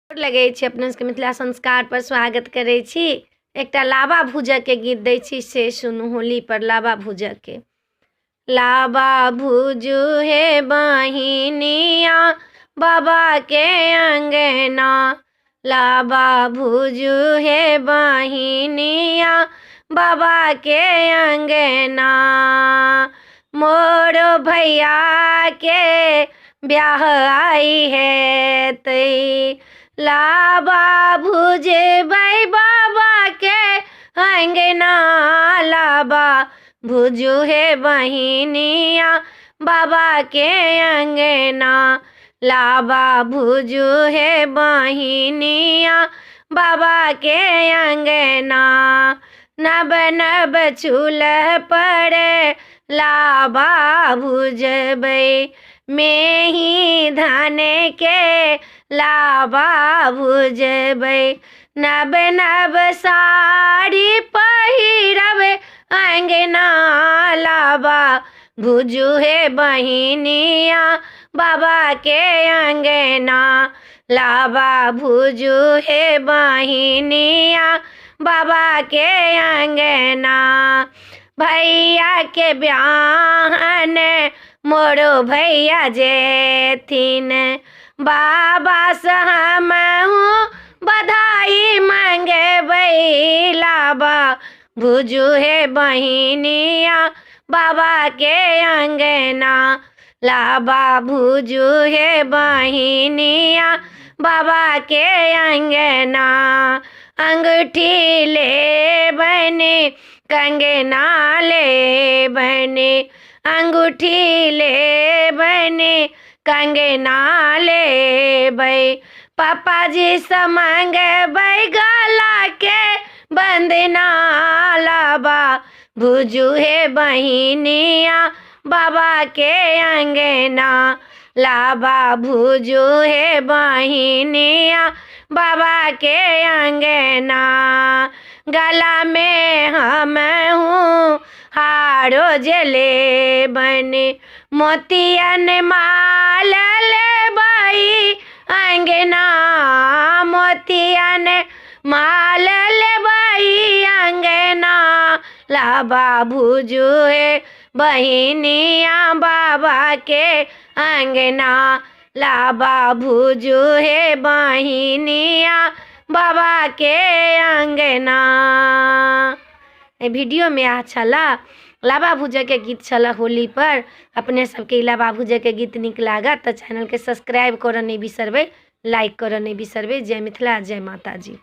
लगै छी अपना सबके मिथिला संस्कार पर स्वागत करै छी। एकटा लाबा भूजक के गीत दै छी से सुनू होली पर लाबा भूजक के। लाबा भूजू हे बहिनिया बाबा के अंगना, लाबा भूजू हे बहिनिया बाबा के अंगना। मोर भैया के ब्याह आई है तई, लाबा भुजबै बाबा के अंगना, लाबा भुजू हे बहिनिया बाबा के अंगना, लाबा भुजू हे बहिनिया बाबा के अंगना। नब नब चूल्ह पर लाबा भुजबै, मेही धान के लाबा भुजबै। नब नब साड़ी पहिरब अंगना, लाबा भुजू हे बहिनिया बाबा के अंगना, लाबा भुजू हे बहिनिया बाबा के अंगना। भैया के ब्याहन मोरो भैया जेथिन, बाबा से हमहू बधाई मंगबै, लाबा भुजू हे बहिनिया बाबा के अंगना, लाबा भुजू हे बहिनिया बाबा के अंगना। अंगूठी ले बने कंगना ले बने, अंगूठी ले बने कंगना ले बै। पापा जी से मंगबै गला के बंदना, लाबा भुजू हे बहिनिया बाबा के अंगना, लाबा भुजू हे बहिनिया बाबा के अंगना। गला में हम हूँ हारो जले बने, मोतियन माल लेबै अंगना, मोतियन माल लेबै अंगना, लाबा भुजू हे बहिनिया बाबा के अंगना, लाबा भुजू हे बहिनिया बाबा के अंगना। वीडियो में अच्छा लाबा भूजक के गीत छला होली पर। अपने सबके लाबा भूजक के गीत नीक लागत तो चैनल के सब्सक्राइब करऽ नहीं बिसरबै, लाइक करऽ नहीं बिसरबै। जय मिथिला, जय माता जी।